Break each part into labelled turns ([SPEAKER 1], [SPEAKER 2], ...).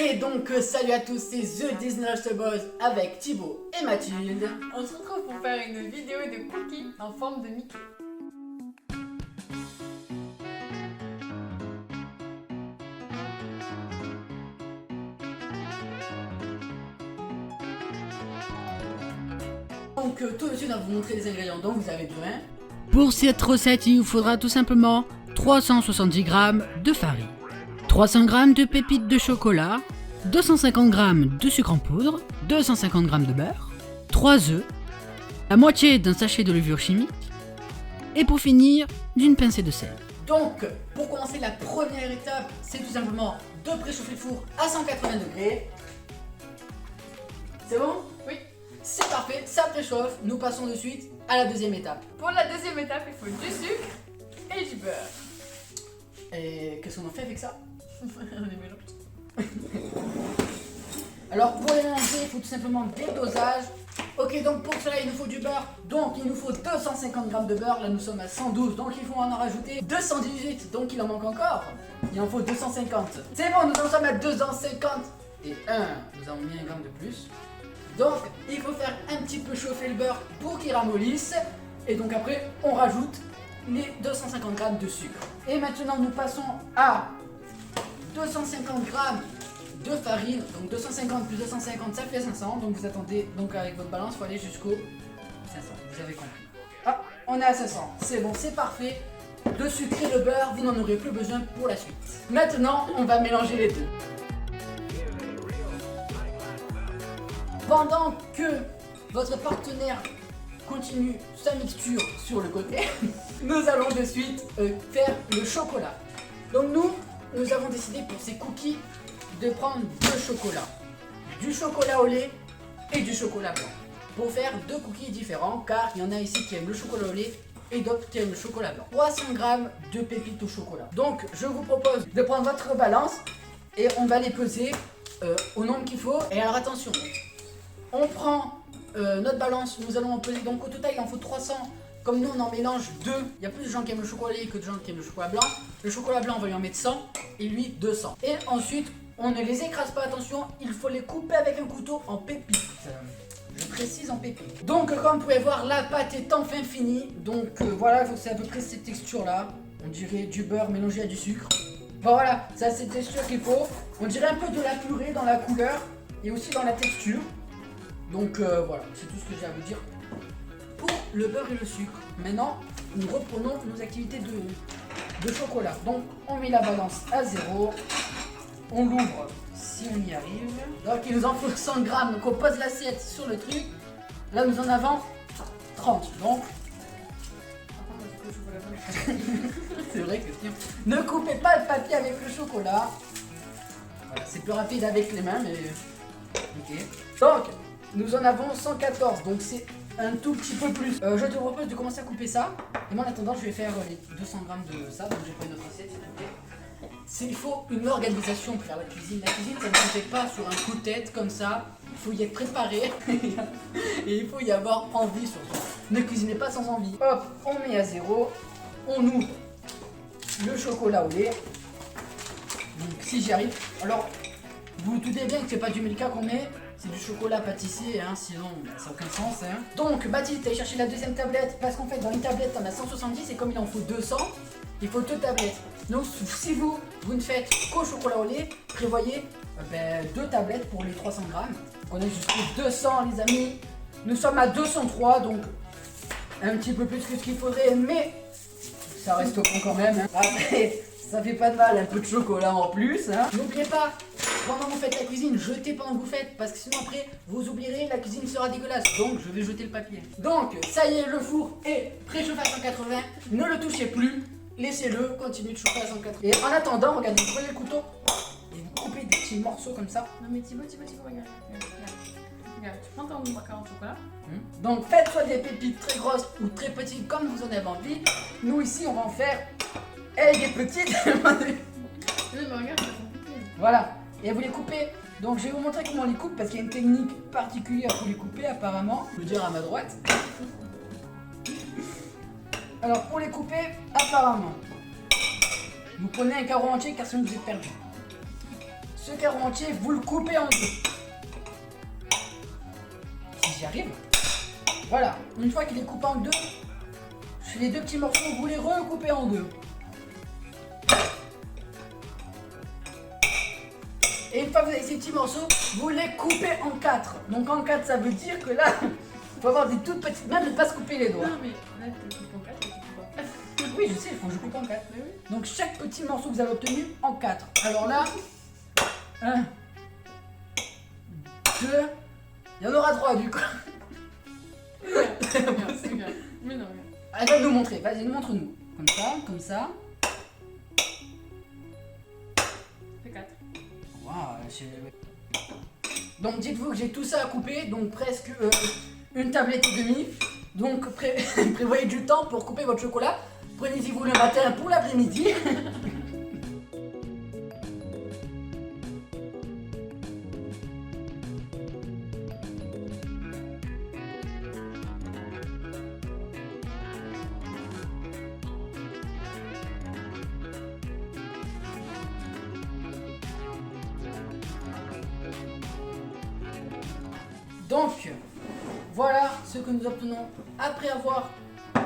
[SPEAKER 1] Et donc salut à tous, c'est The Disney Last Boys avec Thibaut et Mathilde.
[SPEAKER 2] On se retrouve pour faire une vidéo de cookies en forme de Mickey.
[SPEAKER 1] Donc tout de suite on va vous montrer les ingrédients dont vous avez besoin.
[SPEAKER 3] Pour cette recette, il vous faudra tout simplement 370 g de farine, 300 g de pépites de chocolat, 250 g de sucre en poudre, 250 g de beurre, 3 œufs, la moitié d'un sachet de levure chimique et pour finir, d'une pincée de sel.
[SPEAKER 1] Donc pour commencer, la première étape, c'est tout simplement de préchauffer le four à 180 degrés. C'est bon?
[SPEAKER 2] Oui.
[SPEAKER 1] C'est parfait, ça préchauffe. Nous passons de suite à la deuxième étape.
[SPEAKER 2] Pour la deuxième étape, il faut du sucre et du beurre.
[SPEAKER 1] Et qu'est-ce qu'on en fait avec ça?
[SPEAKER 2] On les mélange.
[SPEAKER 1] Alors pour les mélanger, il faut tout simplement des dosages. Ok, donc pour cela il nous faut du beurre. Donc il nous faut 250 g de beurre. Là nous sommes à 112, donc il faut en rajouter 218. Donc il en manque encore. Il en faut 250. C'est bon, nous en sommes à 250. Et nous avons mis un gramme de plus. Donc il faut faire un petit peu chauffer le beurre pour qu'il ramollisse. Et donc après on rajoute les 250 g de sucre. Et maintenant nous passons à 250 g de farine, donc 250 plus 250 ça fait 500, donc vous attendez, donc avec votre balance il faut aller jusqu'au 500, vous avez compris. Ah, on est à 500, c'est bon, c'est parfait. De sucre et de beurre, vous n'en aurez plus besoin pour la suite. Maintenant, on va mélanger les deux. Pendant que votre partenaire continue sa mixture sur le côté, nous allons de suite faire le chocolat. Donc nous avons décidé pour ces cookies de prendre deux chocolats, du chocolat au lait et du chocolat blanc, pour faire deux cookies différents, car il y en a ici qui aiment le chocolat au lait et d'autres qui aiment le chocolat blanc. 300 g de pépites au chocolat. Donc je vous propose de prendre votre balance et on va les peser au nombre qu'il faut. Et alors attention, on prend notre balance, nous allons en peser, donc au total il en faut 300. Comme nous on en mélange deux, il y a plus de gens qui aiment le chocolat lait que de gens qui aiment le chocolat blanc. Le chocolat blanc on va lui en mettre 100 et lui 200. Et ensuite on ne les écrase pas, attention, il faut les couper avec un couteau en pépites. Je précise en pépites. Donc comme vous pouvez voir, la pâte est enfin finie. Donc voilà, c'est à peu près cette texture là. On dirait du beurre mélangé à du sucre. Bon voilà, c'est cette texture qu'il faut. On dirait un peu de la purée dans la couleur et aussi dans la texture. Donc voilà, c'est tout ce que j'ai à vous dire pour le beurre et le sucre. Maintenant, nous reprenons nos activités de chocolat. Donc on met la balance à 0. On l'ouvre si on y arrive. Donc il nous en faut 100 g. Donc on pose l'assiette sur le truc. Là nous en avons 30. Donc c'est vrai que tiens. Ne coupez pas le papier avec le chocolat. Voilà, c'est plus rapide avec les mains, mais ok. Donc nous en avons 114. Donc c'est un tout petit peu plus. Je te propose de commencer à couper ça. Et moi en attendant je vais faire les 200 g de ça. Donc j'ai pris notre assiette s'il te plaît. Il faut une organisation pour faire la cuisine. La cuisine, ça ne se fait pas sur un coup de tête comme ça. Il faut y être préparé et il faut y avoir envie surtout. Ne cuisinez pas sans envie. Hop, on met à 0. On ouvre le chocolat au lait. Donc si j'y arrive. Alors, vous vous doutez bien que c'est pas du Milka qu'on met. C'est du chocolat pâtissier, hein, sinon ça n'a aucun sens. Hein. Donc Mathilde, t'as cherché la deuxième tablette parce qu'en fait dans une tablette t'en as 170 et comme il en faut 200, il faut 2 tablettes. Donc si vous ne faites qu'au chocolat au lait, prévoyez 2 tablettes pour les 300 g. On est jusqu'à 200 les amis. Nous sommes à 203, donc un petit peu plus que ce qu'il faudrait, mais ça reste au fond quand même. Hein. Après, ça fait pas de mal, un peu de chocolat en plus. Hein. N'oubliez pas, pendant que vous faites la cuisine, jetez pendant que vous faites, parce que sinon après, vous oublierez, la cuisine sera dégueulasse. Donc je vais jeter le papier. Donc ça y est, le four est préchauffé à 180, ne le touchez plus. Laissez-le, continuez de chauffer à 180. Et en attendant, regardez, vous prenez le couteau et vous coupez des petits morceaux comme ça.
[SPEAKER 2] Non mais Thibaut, regarde. Regarde, tu prends ton macaron au chocolat.
[SPEAKER 1] Donc faites soit des pépites très grosses ou très petites comme vous en avez envie. Nous ici, on va en faire des petites.
[SPEAKER 2] Non mais regarde, c'est compliqué.
[SPEAKER 1] Voilà, et vous les coupez. Donc je vais vous montrer comment on les coupe parce qu'il y a une technique particulière pour les couper apparemment. Je veux dire à ma droite. Alors pour les couper, apparemment, vous prenez un carreau entier car sinon vous êtes perdu. ce carreau entier, vous le coupez en deux. Si j'y arrive. Voilà, une fois qu'il est coupé en deux, les deux petits morceaux, vous les recoupez en deux. Et une fois que vous avez ces petits morceaux, vous les coupez en quatre. Donc en quatre, ça veut dire que là, il faut avoir des toutes petites mains, ne pas se couper les doigts.
[SPEAKER 2] Non, mais là, tu coupes en 4 et tu coupes en 4.
[SPEAKER 1] Oui, je sais, il faut que je coupe en quatre.
[SPEAKER 2] Mais oui.
[SPEAKER 1] Donc chaque petit morceau que vous avez obtenu en 4. Alors là, 1, 2, il y en aura 3 du coup.
[SPEAKER 2] C'est bien, c'est bien. Mais non, mais...
[SPEAKER 1] Elle va nous montrer, vas-y, montre-nous. Comme ça, comme ça.
[SPEAKER 2] C'est 4.
[SPEAKER 1] Waouh, donc dites-vous que j'ai tout ça à couper, donc presque une tablette et demie. Donc prévoyez du temps pour couper votre chocolat. Prenez-y vous le matin pour l'après-midi. Donc, voilà ce que nous obtenons après avoir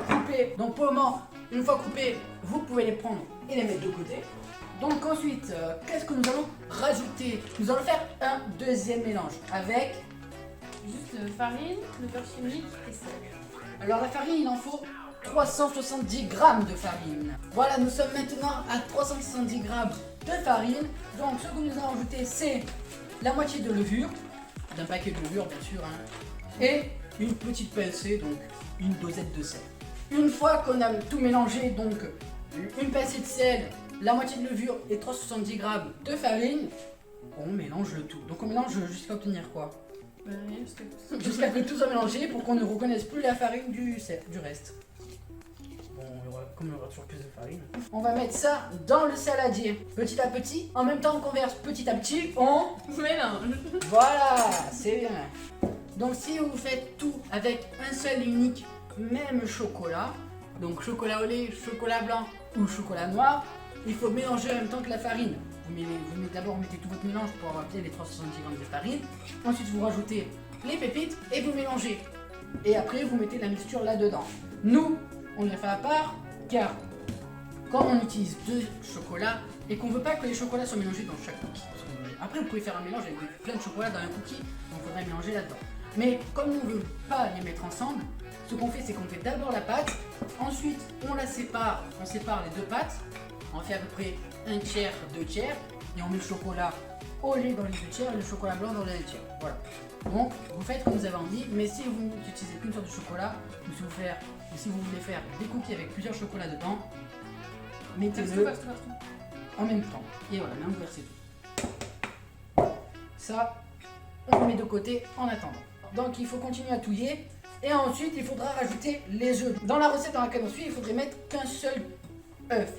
[SPEAKER 1] coupé. Donc pour le moment, une fois coupé, vous pouvez les prendre et les mettre de côté. Donc ensuite, qu'est-ce que nous allons rajouter? Nous allons faire un deuxième mélange avec...
[SPEAKER 2] Juste farine, le beurre chimique et sel.
[SPEAKER 1] Alors la farine, il en faut 370 grammes de farine. Voilà, nous sommes maintenant à 370 grammes de farine. Donc ce que nous allons rajouter, c'est la moitié de levure, d'un paquet de levure bien sûr, hein, et une petite pincée, donc une dosette de sel. Une fois qu'on a tout mélangé, donc une pincée de sel, la moitié de levure et 370 grammes de farine, on mélange le tout. Donc on mélange jusqu'à obtenir quoi?
[SPEAKER 2] Rien,
[SPEAKER 1] Jusqu'à ce que tout soit mélangé pour qu'on ne reconnaisse plus la farine du reste. Bon, comme il y aura toujours plus de farine. On va mettre ça dans le saladier. Petit à petit, en même temps qu'on verse petit à petit, on...
[SPEAKER 2] mélange.
[SPEAKER 1] Voilà, c'est bien. Donc si vous faites tout avec un seul et unique même chocolat, donc chocolat au lait, chocolat blanc ou chocolat noir, il faut mélanger en même temps que la farine. D'abord, mettez tout votre mélange pour avoir bien les 370 grammes de farine. Ensuite, vous rajoutez les pépites et vous mélangez. Et après, vous mettez la mixture là-dedans. Nous, on les fait à part car quand on utilise deux chocolats et qu'on ne veut pas que les chocolats soient mélangés dans chaque cookie. Après, vous pouvez faire un mélange avec plein de chocolat dans un cookie, donc il faudrait mélanger là-dedans. Mais comme nous ne voulons pas les mettre ensemble, ce qu'on fait, c'est qu'on fait d'abord la pâte, ensuite on la sépare, on sépare les deux pâtes, on fait à peu près un tiers, deux tiers, et on met le chocolat au lait dans les deux tiers et le chocolat blanc dans les deux tiers. Voilà. Donc vous faites comme vous avez envie, mais si vous n'utilisez qu'une sorte de chocolat, ou si vous voulez faire des cookies avec plusieurs chocolats dedans, mettez-le en même temps. Et voilà, maintenant vous versez tout. Ça, on le met de côté en attendant. Donc il faut continuer à touiller. Et ensuite, il faudra rajouter les œufs. Dans la recette dans laquelle on suit, il faudrait mettre qu'un seul œuf.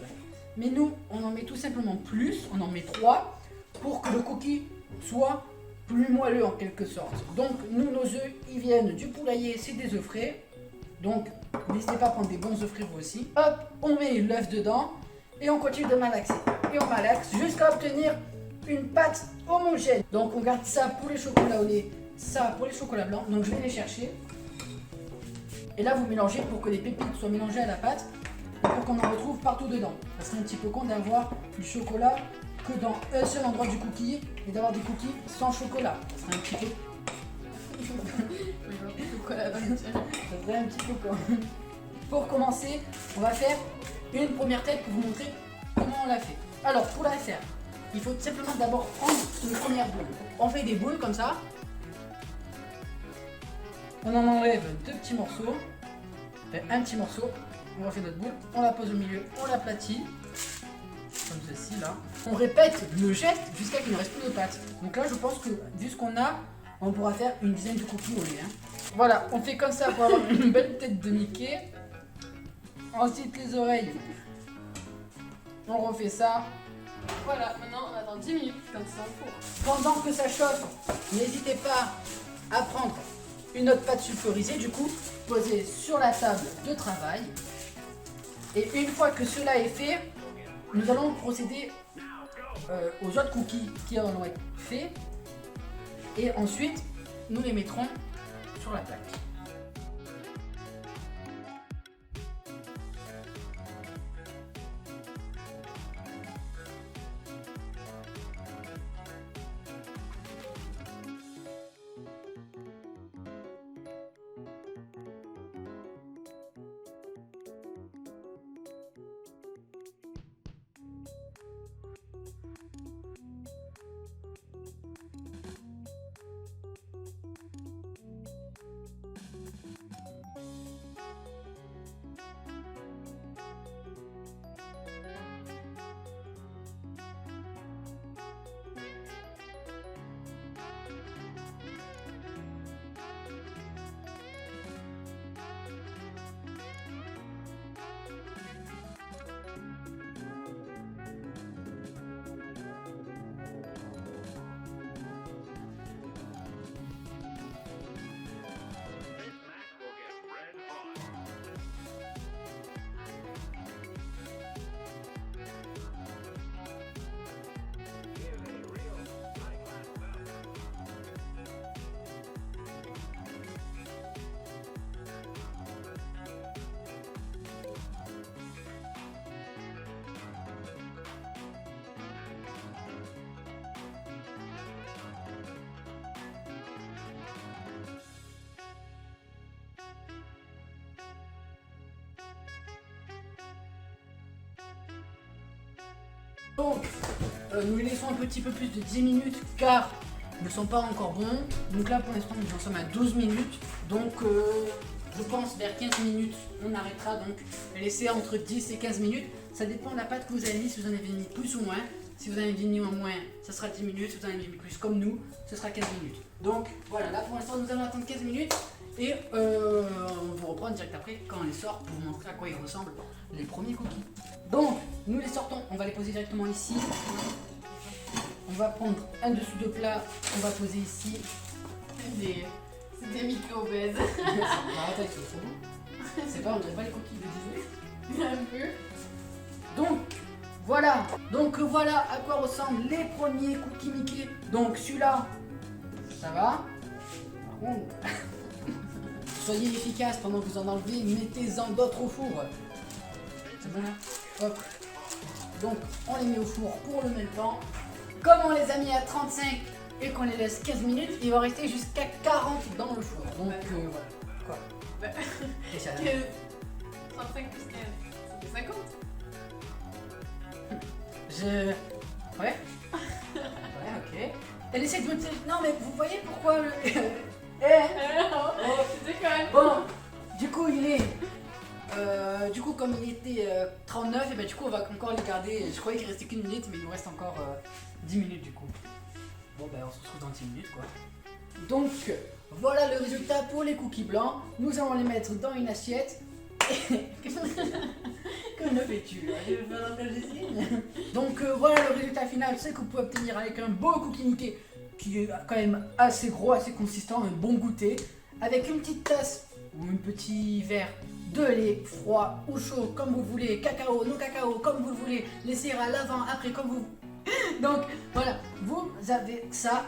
[SPEAKER 1] Mais nous, on en met tout simplement plus, on en met 3 pour que le cookie soit plus moelleux en quelque sorte. Donc nous, nos œufs, ils viennent du poulailler, c'est des œufs frais. Donc n'hésitez pas à prendre des bons œufs frais vous aussi. Hop, on met l'œuf dedans et on continue de malaxer. Et on malaxe jusqu'à obtenir une pâte homogène. Donc on garde ça pour les chocolats au lait, ça pour les chocolats blancs. Donc je vais les chercher. Et là vous mélangez pour que les pépites soient mélangées à la pâte et pour qu'on en retrouve partout dedans. Ça serait un petit peu con d'avoir du chocolat que dans un seul endroit du cookie et d'avoir des cookies sans chocolat. Ça serait un petit peu... Ça serait un petit peu con. Pour commencer, on va faire une première tête pour vous montrer comment on la fait. Alors pour la faire, il faut simplement d'abord prendre une première boule. On fait des boules comme ça. On en enlève deux petits morceaux, enfin, un petit morceau, on refait notre boule, on la pose au milieu, on l'aplatit, comme ceci là. On répète le geste jusqu'à qu'il ne reste plus de pâte. Donc là je pense que vu ce qu'on a, on pourra faire une dizaine de cookies au lait. Hein. Voilà, on fait comme ça pour avoir une belle tête de Mickey. Ensuite les oreilles, on refait ça.
[SPEAKER 2] Voilà, maintenant on attend 10 minutes comme ça au four.
[SPEAKER 1] Pendant que ça chauffe, n'hésitez pas à prendre une autre pâte sulfurisée, du coup, posée sur la table de travail. Et une fois que cela est fait, nous allons procéder aux autres cookies qui en ont été faits. Et ensuite, nous les mettrons sur la plaque. Donc, nous les laissons un petit peu plus de 10 minutes car ils ne sont pas encore bons. Donc là, pour l'instant, nous en sommes à 12 minutes. Donc, je pense vers 15 minutes, on arrêtera. Donc, laisser entre 10 et 15 minutes. Ça dépend de la pâte que vous avez mis, si vous en avez mis plus ou moins. Si vous en avez mis moins, ça sera 10 minutes. Si vous en avez mis plus comme nous, ce sera 15 minutes. Donc, voilà, là pour l'instant, nous allons attendre 15 minutes. Et on vous reprend direct après quand on les sort pour vous montrer à quoi ils ressemblent les premiers cookies. Donc nous les sortons, on va les poser directement ici. On va prendre un dessous de plat, on va poser ici.
[SPEAKER 2] C'est des micro-obèses.
[SPEAKER 1] C'est pas, on dirait pas les cookies de Disney.
[SPEAKER 2] Un peu.
[SPEAKER 1] Donc voilà à quoi ressemblent les premiers cookies Mickey. Donc celui-là, ça va. Par contre, soyez efficace pendant que vous en enlevez, mettez-en d'autres au four. C'est bon là. Hop. Donc on les met au four pour le même temps. Comme on les a mis à 35 et qu'on les laisse 15 minutes, il va rester jusqu'à 40 dans le four. Donc voilà. Quoi
[SPEAKER 2] Bah,
[SPEAKER 1] Et ça,
[SPEAKER 2] 35 plus 15, ça fait 50.
[SPEAKER 1] Ouais. Ouais, ok. Elle essaie de me dire. Non, mais vous voyez pourquoi le.
[SPEAKER 2] C'était quand même.
[SPEAKER 1] Bon, du coup, il est. Comme il était 39, et ben du coup, on va encore les garder. Je croyais qu'il restait qu'une minute, mais il nous reste encore 10 minutes du coup. Bon, ben on se retrouve dans 10 minutes quoi. Donc, voilà le résultat pour les cookies blancs. Nous allons les mettre dans une assiette. Que me fais-tu? Donc voilà le résultat final, c'est que vous pouvez obtenir avec un beau cookie Mickey qui est quand même assez gros, assez consistant, un bon goûter, avec une petite tasse ou un petit verre de lait froid ou chaud comme vous voulez, cacao, non cacao, comme vous le voulez, laisser à l'avant, après comme vous. Donc voilà, vous avez ça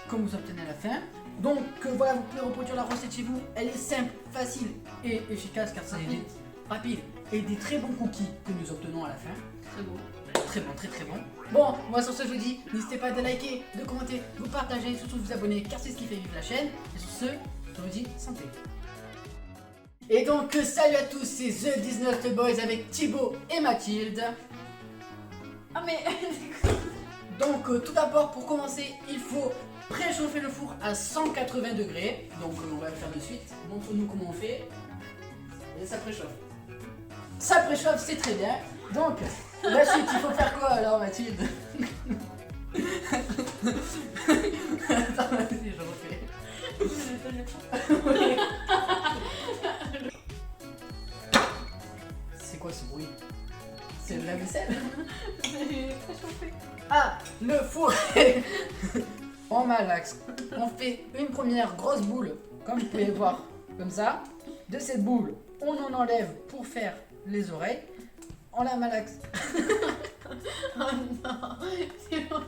[SPEAKER 1] comme vous obtenez à la fin. Donc voilà, vous pouvez reproduire la recette chez vous, elle est simple, facile et efficace car c'est rapide et des très bons cookies que nous obtenons à la fin.
[SPEAKER 2] Très beau.
[SPEAKER 1] Très bon, très très bon. Bon, moi sur ce je vous dis, n'hésitez pas de liker, de commenter, de vous partager, surtout de vous abonner car c'est ce qui fait vivre la chaîne. Et sur ce, je vous dis santé. Et donc salut à tous, c'est The 19 Boys avec Thibaut et Mathilde.
[SPEAKER 2] Ah mais
[SPEAKER 1] Donc tout d'abord pour commencer, il faut préchauffer le four à 180 degrés. Donc on va le faire de suite. Montre-nous comment on fait. Et ça préchauffe. Ça préchauffe, c'est très bien. Donc la suite, il faut faire quoi alors Mathilde? Attends, vas-y, je refais. C'est quoi ce bruit? C'est de la vaisselle? Ah, le four en malaxe. On fait une première grosse boule, comme vous pouvez le voir, comme ça. De cette boule, on en enlève pour faire les oreilles. en la malaxe.
[SPEAKER 2] Oh non, c'est bon.